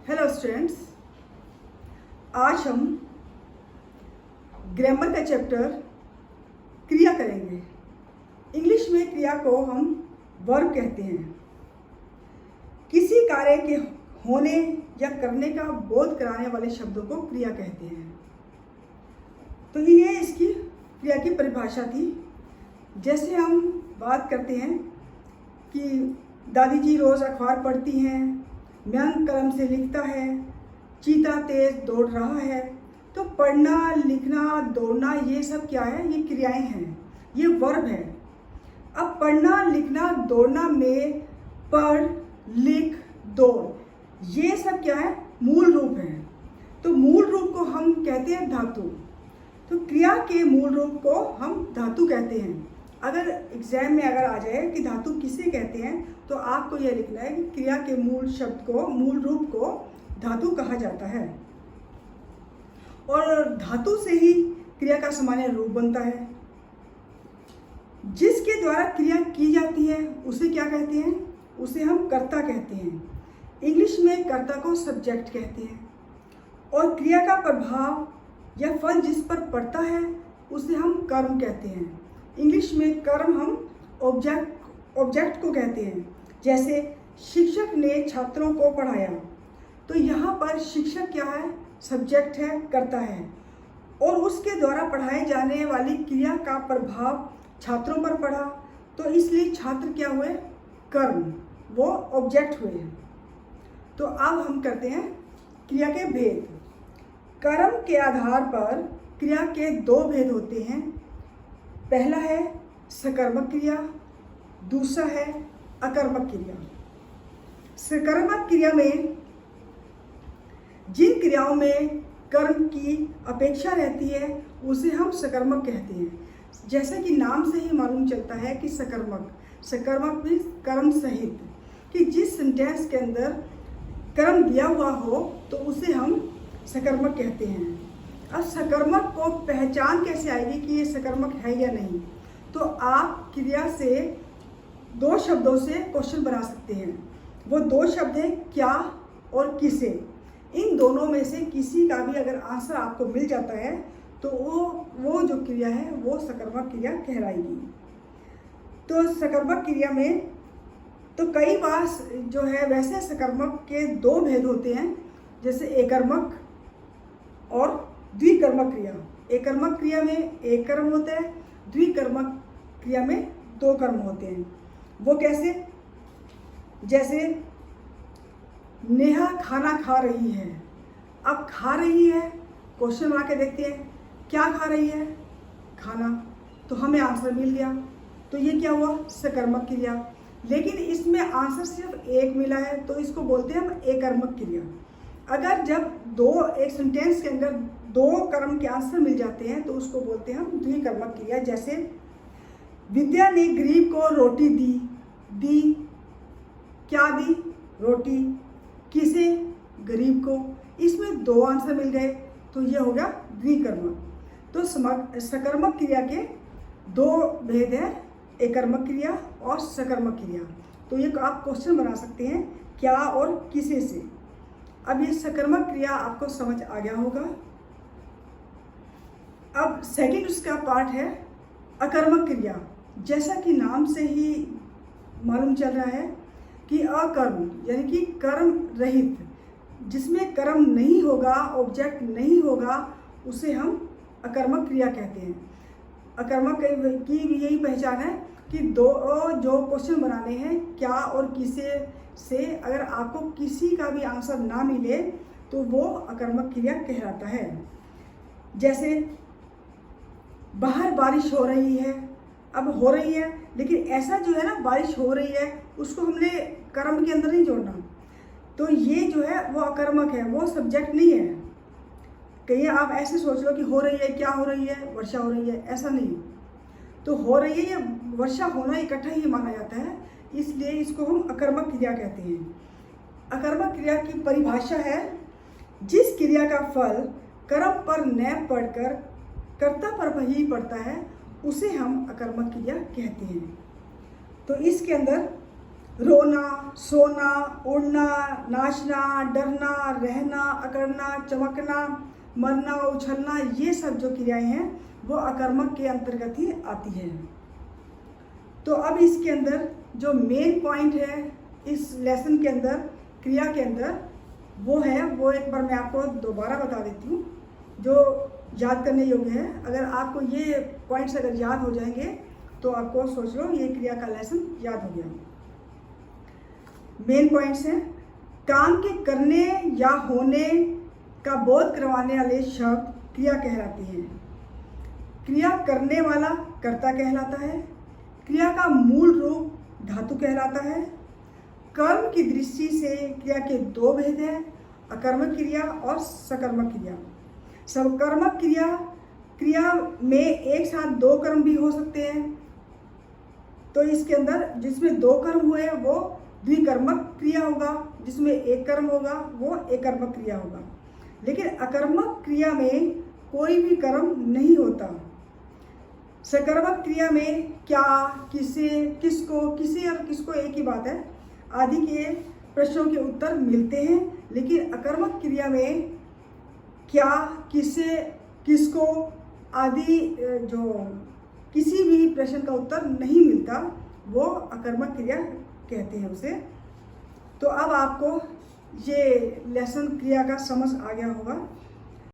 Hello students, आज हम grammar का चैप्टर क्रिया करेंगे। इंग्लिश में क्रिया को हम वर्ब कहते हैं। किसी कार्य के होने या करने का बोध कराने वाले शब्दों को क्रिया कहते हैं। तो ये इसकी क्रिया की परिभाषा थी। जैसे हम बात करते हैं कि दादी जी रोज़ अखबार पढ़ती हैं, मयंक कलम से लिखता है, चीता तेज दौड़ रहा है। तो पढ़ना, लिखना, दौड़ना ये सब क्या है? ये क्रियाएं हैं, ये वर्ब है। अब पढ़ना, लिखना, दौड़ना में पढ़, लिख, दौड़ ये सब क्या है? मूल रूप है। तो मूल रूप को हम कहते हैं धातु। तो क्रिया के मूल रूप को हम धातु कहते हैं। अगर एग्जाम में अगर आ जाए कि धातु किसे कहते हैं, तो आपको यह लिखना है कि क्रिया के मूल शब्द को, मूल रूप को धातु कहा जाता है। और धातु से ही क्रिया का सामान्य रूप बनता है। जिसके द्वारा क्रिया की जाती है उसे क्या कहते हैं? उसे हम कर्ता कहते हैं। इंग्लिश में कर्ता को सब्जेक्ट कहते हैं। और क्रिया का प्रभाव या फल जिस पर पड़ता है उसे हम कर्म कहते हैं। इंग्लिश में कर्म हम ऑब्जेक्ट को कहते हैं। जैसे शिक्षक ने छात्रों को पढ़ाया, तो यहाँ पर शिक्षक क्या है? सब्जेक्ट है, कर्ता है। और उसके द्वारा पढ़ाए जाने वाली क्रिया का प्रभाव छात्रों पर पड़ा, तो इसलिए छात्र क्या हुए? कर्म, वो ऑब्जेक्ट हुए। तो अब हम करते हैं क्रिया के भेद। कर्म के आधार पर क्रिया के दो भेद होते हैं। पहला है सकर्मक क्रिया, दूसरा है अकर्मक क्रिया। सकर्मक क्रिया में जिन क्रियाओं में कर्म की अपेक्षा रहती है उसे हम सकर्मक कहते हैं। जैसे कि नाम से ही मालूम चलता है कि सकर्मक भी कर्म सहित, कि जिस सेंटेंस के अंदर कर्म दिया हुआ हो तो उसे हम सकर्मक कहते हैं। अब सकर्मक को पहचान कैसे आएगी कि ये सकर्मक है या नहीं? तो आप क्रिया से दो शब्दों से क्वेश्चन बना सकते हैं। वो दो शब्द हैं क्या और किसे। इन दोनों में से किसी का भी अगर आंसर आपको मिल जाता है तो वो जो क्रिया है वो सकर्मक क्रिया कहलाएगी। तो सकर्मक क्रिया में तो कई बार जो है वैसे सकर्मक के दो भेद होते हैं, जैसे एकर्मक और द्विकर्मक क्रिया। एकर्मक क्रिया में एक कर्म होता है, द्विकर्मक क्रिया में दो कर्म होते हैं। वो कैसे? जैसे नेहा खाना खा रही है। अब खा रही है, क्वेश्चन बना के देखते हैं क्या खा रही है? खाना। तो हमें आंसर मिल गया। तो ये क्या हुआ? सकर्मक क्रिया। लेकिन इसमें आंसर सिर्फ एक मिला है तो इसको बोलते हैं हम एकर्मक क्रिया। अगर जब एक सेंटेंस के अंदर दो कर्म के आंसर मिल जाते हैं तो उसको बोलते हैं हम द्विकर्मक क्रिया। जैसे विद्या ने गरीब को रोटी दी। क्या दी? रोटी। किसे? गरीब को। इसमें दो आंसर मिल गए तो ये हो गया द्विकर्मक। तो सकर्मक क्रिया के दो भेद हैं, एकर्मक क्रिया और सकर्मक क्रिया। तो ये आप क्वेश्चन बना सकते हैं क्या और किसे से। अब ये सकर्मक क्रिया आपको समझ आ गया होगा। अब सेकंड उसका पार्ट है अकर्मक क्रिया। जैसा कि नाम से ही मालूम चल रहा है कि अकर्म यानी कि कर्म रहित, जिसमें कर्म नहीं होगा, ऑब्जेक्ट नहीं होगा, उसे हम अकर्मक क्रिया कहते हैं। अकर्मक की भी यही पहचान है कि दो जो क्वेश्चन बनाने हैं क्या और किसे से, अगर आपको किसी का भी आंसर ना मिले तो वो अकर्मक क्रिया कहलाता है। जैसे बाहर बारिश हो रही है। अब हो रही है लेकिन ऐसा जो है ना, बारिश हो रही है उसको हमने कर्म के अंदर नहीं जोड़ना, तो ये जो है वो अकर्मक है, वो सब्जेक्ट नहीं है। कहीं आप ऐसे सोच लो कि हो रही है, क्या हो रही है? वर्षा हो रही है, ऐसा नहीं। तो हो रही है या वर्षा होना इकट्ठा ही माना जाता है, इसलिए इसको हम अकर्मक क्रिया कहते हैं। अकर्मक क्रिया की परिभाषा है जिस क्रिया का फल कर्म पर न पड़कर कर्ता पर ही पड़ता है उसे हम अकर्मक क्रिया कहते हैं। तो इसके अंदर रोना, सोना, उड़ना, नाचना, डरना, रहना, अकड़ना, चमकना, मरना, उछलना, ये सब जो क्रियाएं हैं वो अकर्मक के अंतर्गत ही आती हैं। तो अब इसके अंदर जो मेन पॉइंट है इस लेसन के अंदर, क्रिया के अंदर, वो एक बार मैं आपको दोबारा बता देती हूँ जो याद करने योग्य है। अगर आपको ये पॉइंट्स अगर याद हो जाएंगे तो आपको सोच लो ये क्रिया का लेसन याद हो गया। मेन पॉइंट्स हैं, काम के करने या होने का बोध करवाने वाले शब्द क्रिया कहलाती हैं। क्रिया करने वाला कर्ता कहलाता है। क्रिया का मूल रूप धातु कहलाता है। कर्म की दृष्टि से क्रिया के दो भेद हैं, अकर्मक क्रिया और सकर्मक क्रिया। सकर्मक क्रिया में एक साथ दो कर्म भी हो सकते हैं। तो इसके अंदर जिसमें दो कर्म हुए वो द्विकर्मक क्रिया होगा, जिसमें एक कर्म होगा वो एकर्मक क्रिया होगा। लेकिन अकर्मक क्रिया में कोई भी कर्म नहीं होता। सकर्मक क्रिया में क्या, किसे, किसको, किसी और किसको एक ही बात है आदि के प्रश्नों के उत्तर मिलते हैं। लेकिन अकर्मक क्रिया में क्या, किसे, किसको आदि जो किसी भी प्रश्न का उत्तर नहीं मिलता वो अकर्मक क्रिया कहते हैं उसे। तो अब आपको ये लेसन क्रिया का समझ आ गया होगा।